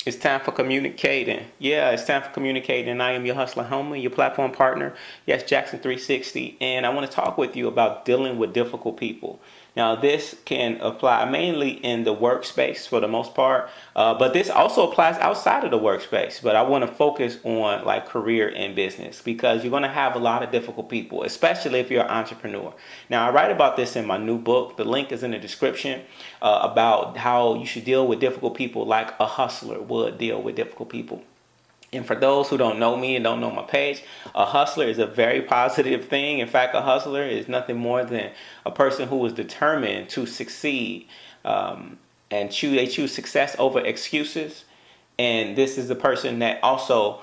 It's time for communicating. Yeah, it's time for communicating. I am your hustler homie, your platform partner. Yes, Jackson 360. And I want to talk with you about dealing with difficult people. Now, this can apply mainly in the workspace for the most part, but this also applies outside of the workspace. But I want to focus on like career and business because you're going to have a lot of difficult people, especially if you're an entrepreneur. Now, I write about this in my new book. The link is in the description about how you should deal with difficult people like a hustler would deal with difficult people. And for those who don't know me and don't know my page, a hustler is a very positive thing. In fact, a hustler is nothing more than a person who is determined to succeed, and they choose success over excuses. And this is the person that also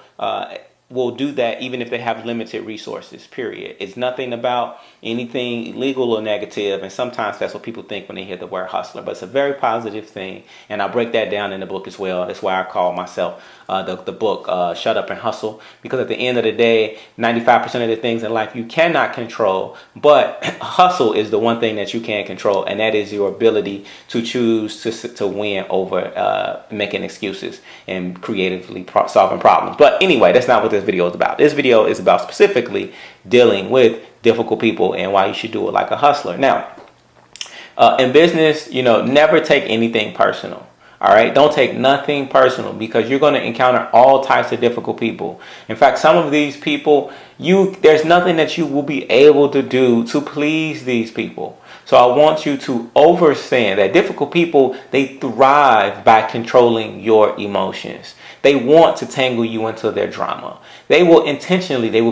will do that even if they have limited resources, period. It's nothing about anything illegal or negative, and sometimes that's what people think when they hear the word hustler, but it's a very positive thing, and I break that down in the book as well. That's why I call myself the book Shut Up and Hustle, because at the end of the day, 95% of the things in life you cannot control, but hustle is the one thing that you can control, and that is your ability to choose to win over making excuses and creatively solving problems. But anyway, that's not what this video is about. This video is about specifically dealing with difficult people and why you should do it like a hustler. Now, in business, never take anything personal. All right, don't take nothing personal because you're going to encounter all types of difficult people. In fact, some of these people, there's nothing that you will be able to do to please these people. So I want you to understand that difficult people, they thrive by controlling your emotions. They want to tangle you into their drama. They will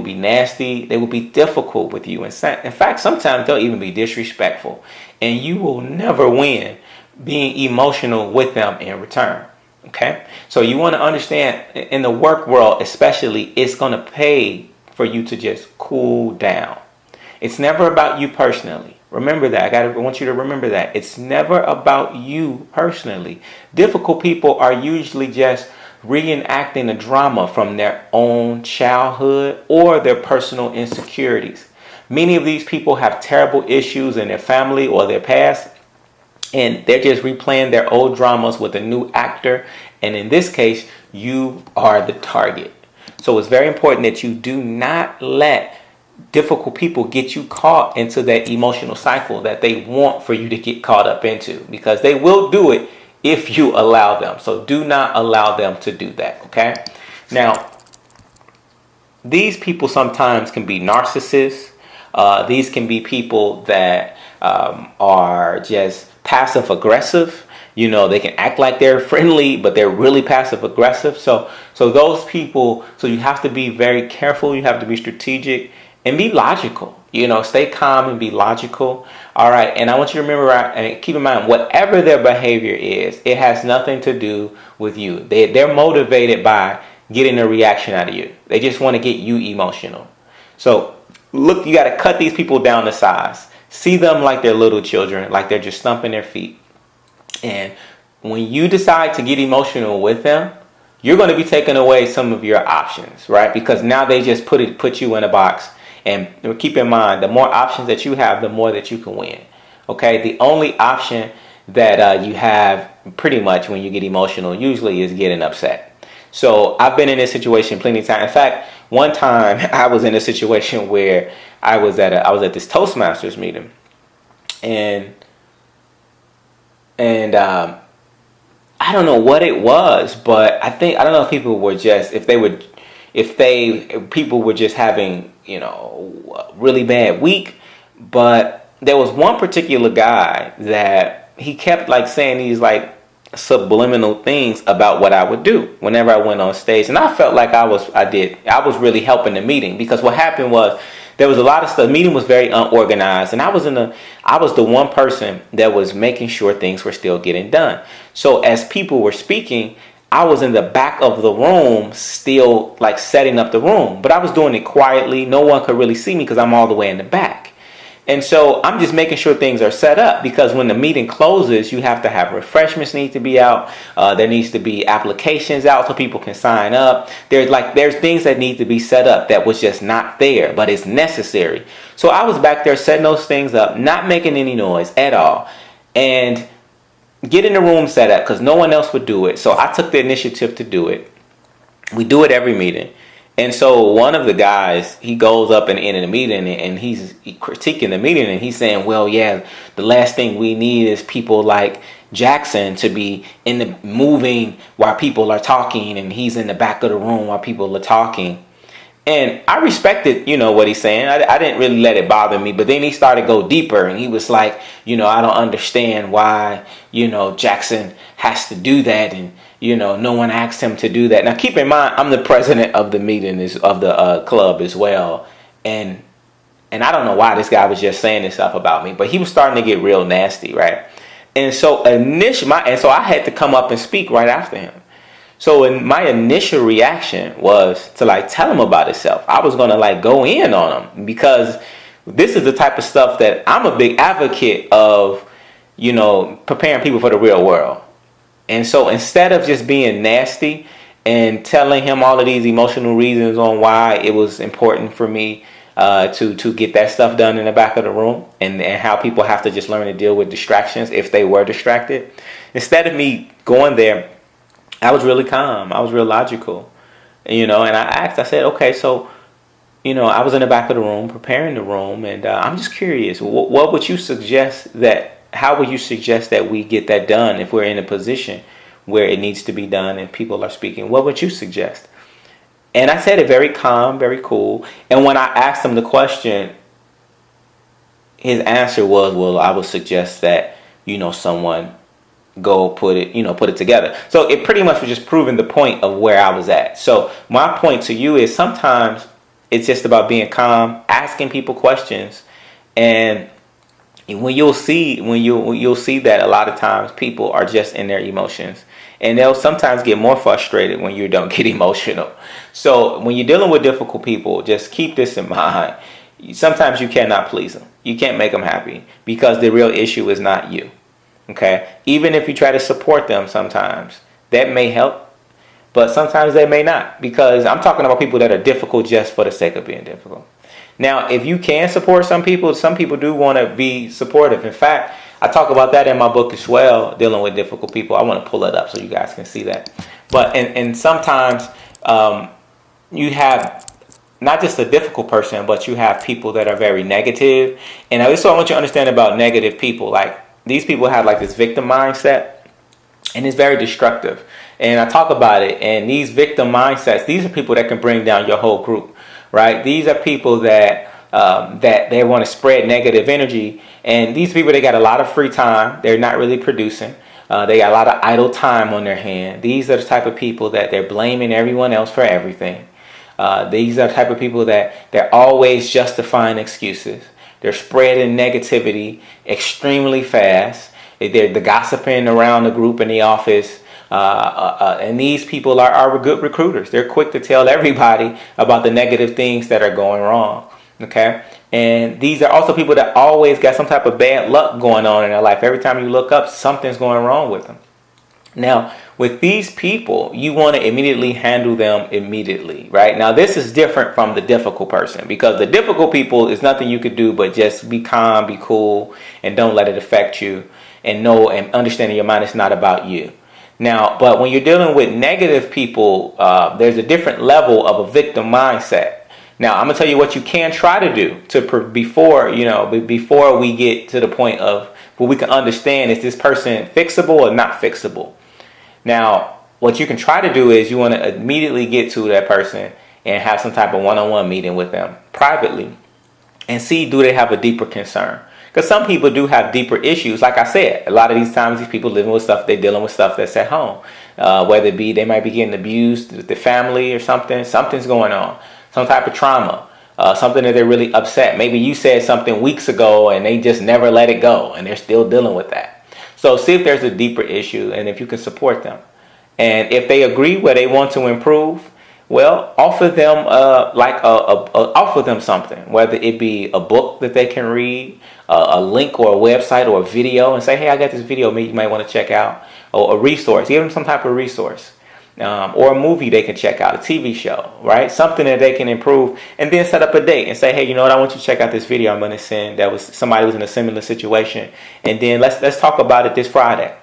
be nasty. They will be difficult with you. In fact, sometimes they'll even be disrespectful. And you will never win being emotional with them in return. Okay? So you want to understand, in the work world especially, it's going to pay for you to just cool down. It's never about you personally. Remember that. I want you to remember that. It's never about you personally. Difficult people are usually just reenacting a drama from their own childhood or their personal insecurities. Many of these people have terrible issues in their family or their past, and they're just replaying their old dramas with a new actor. And in this case, you are the target. So it's very important that you do not let difficult people get you caught into that emotional cycle that they want for you to get caught up into, because they will do it if you allow them. So do not allow them to do that. Okay? Now, these people sometimes can be narcissists. These can be people that are just passive aggressive. They can act like they're friendly, but they're really passive aggressive. So those people, so you have to be very careful. You have to be strategic and be logical. Stay calm and be logical. All right. And I want you to remember and keep in mind, whatever their behavior is, it has nothing to do with you. They're motivated by getting a reaction out of you. They just want to get you emotional. So look, you got to cut these people down to size. See them like they're little children, like they're just stomping their feet. And when you decide to get emotional with them, you're going to be taking away some of your options, right? Because now they just put you in a box. And keep in mind, the more options that you have, the more that you can win. Okay? The only option that you have pretty much when you get emotional usually is getting upset. So I've been in this situation plenty of times. In fact, one time I was in a situation where I was at this Toastmasters meeting, and I don't know what it was, but I don't know if people were just people were just having a really bad week. But there was one particular guy that he kept saying these subliminal things about what I would do whenever I went on stage, and I felt like I was really helping the meeting, because what happened was there was a lot of stuff. The meeting was very unorganized, and I was the one person that was making sure things were still getting done. So as people were speaking, I was in the back of the room still setting up the room, but I was doing it quietly. No one could really see me because I'm all the way in the back. And so I'm just making sure things are set up, because when the meeting closes, you have to have refreshments need to be out. There needs to be applications out so people can sign up. There's things that need to be set up that was just not there, but it's necessary. So I was back there setting those things up, not making any noise at all. And getting the room set up because no one else would do it. So I took the initiative to do it. We do it every meeting. And so one of the guys, he goes up and in the meeting and he's critiquing the meeting and he's saying, well, yeah, the last thing we need is people like Jackson to be in the moving while people are talking, and he's in the back of the room while people are talking. And I respected, what he's saying. I didn't really let it bother me. But then he started to go deeper and he was like, I don't understand why, Jackson has to do that. And, no one asked him to do that. Now, keep in mind, I'm the president of the meeting, of the club as well. And I don't know why this guy was just saying this stuff about me, but he was starting to get real nasty, right? And so I had to come up and speak right after him. So my initial reaction was to tell him about himself. I was going to go in on him because this is the type of stuff that I'm a big advocate of, preparing people for the real world. And so instead of just being nasty and telling him all of these emotional reasons on why it was important for me to get that stuff done in the back of the room and how people have to just learn to deal with distractions if they were distracted, instead of me going there, I was really calm. I was real logical, and I said, okay, so, I was in the back of the room preparing the room, and I'm just curious, what would you suggest how would you suggest that we get that done if we're in a position where it needs to be done and people are speaking? What would you suggest? And I said it very calm, very cool. And when I asked him the question, his answer was, well, I would suggest that, someone go put it together. So it pretty much was just proving the point of where I was at. So my point to you is sometimes it's just about being calm, asking people questions, and you'll see that a lot of times people are just in their emotions, and they'll sometimes get more frustrated when you don't get emotional. So when you're dealing with difficult people, just keep this in mind. Sometimes you cannot please them. You can't make them happy because the real issue is not you. Okay, even if you try to support them, sometimes that may help, but sometimes they may not, because I'm talking about people that are difficult just for the sake of being difficult. Now, if you can support some people do want to be supportive. In fact, I talk about that in my book as well, dealing with difficult people. I want to pull it up so you guys can see that. But and sometimes you have not just a difficult person, but you have people that are very negative. And this is what I want you to understand about negative people. These people have this victim mindset, and it's very destructive. And I talk about it. And these victim mindsets, these are people that can bring down your whole group, right? These are people that they want to spread negative energy. And these people, they got a lot of free time. They're not really producing. They got a lot of idle time on their hand. These are the type of people that they're blaming everyone else for everything. These are the type of people that they're always justifying excuses. They're spreading negativity extremely fast. They're the gossiping around the group in the office. And these people are good recruiters. They're quick to tell everybody about the negative things that are going wrong. Okay? And these are also people that always got some type of bad luck going on in their life. Every time you look up, something's going wrong with them. Now, with these people, you want to immediately handle them immediately, right? Now, this is different from the difficult person, because the difficult people is nothing you could do but just be calm, be cool, and don't let it affect you, and know and understand in your mind it's not about you. Now, but when you're dealing with negative people, there's a different level of a victim mindset. Now, I'm going to tell you what you can try to do before we get to the point of where we can understand, is this person fixable or not fixable? Now, what you can try to do is you want to immediately get to that person and have some type of one-on-one meeting with them privately and see, do they have a deeper concern? Because some people do have deeper issues. Like I said, a lot of these times these people living with stuff, they're dealing with stuff that's at home. Whether it be they might be getting abused with the family or something's going on. Some type of trauma, something that they're really upset. Maybe you said something weeks ago and they just never let it go and they're still dealing with that. So see if there's a deeper issue and if you can support them. And if they agree where they want to improve, well, offer them offer them something, whether it be a book that they can read, a link or a website or a video, and say, hey, I got this video you might want to check out, or a resource. Give them some type of resource. Or a movie they can check out, a TV show, right? Something that they can improve, and then set up a date and say, hey, you know what? I want you to check out this video I'm going to send that was somebody who's in a similar situation, and then let's talk about it this Friday.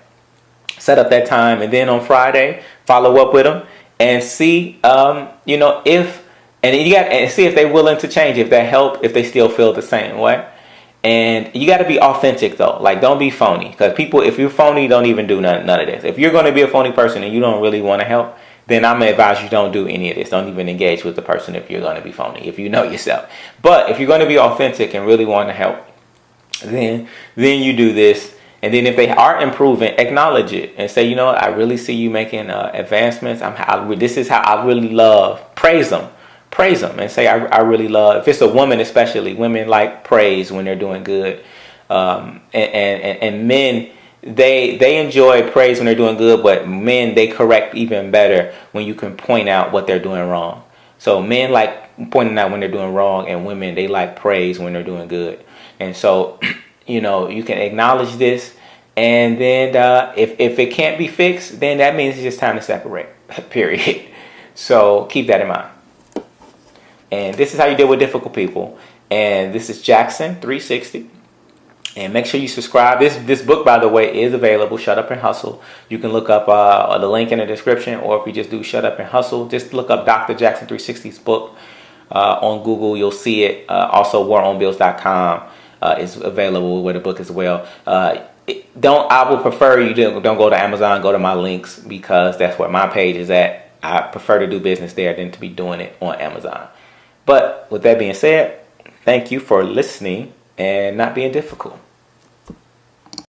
Set up that time, and then on Friday, follow up with them and see, if, and you got and see if they're willing to change, if they help, if they still feel the same way. And you got to be authentic though. Like, don't be phony, because people, if you're phony, don't even do none of this. If you're going to be a phony person and you don't really want to help, then I'm gonna advise you don't do any of this. Don't even engage with the person if you're going to be phony, if you know yourself. But if you're going to be authentic and really want to help, then you do this. And then if they are improving, acknowledge it and say, I really see you making advancements. This is how I really love. Praise them and say, I really love. If it's a woman, especially, women like praise when they're doing good. And men, they enjoy praise when they're doing good, but men, they correct even better when you can point out what they're doing wrong. So men like pointing out when they're doing wrong, and women, they like praise when they're doing good. And so, you can acknowledge this, and then if it can't be fixed, then that means it's just time to separate, period. So keep that in mind. And this is how you deal with difficult people. And this is Jackson 360. And make sure you subscribe. This book, by the way, is available, Shut Up and Hustle. You can look up the link in the description, or if you just do Shut Up and Hustle, just look up Dr. Jackson 360's book on Google. You'll see it. Also, waronbills.com is available with the book as well. I will prefer you don't go to Amazon, go to my links, because that's where my page is at. I prefer to do business there than to be doing it on Amazon. But with that being said, thank you for listening and not being difficult.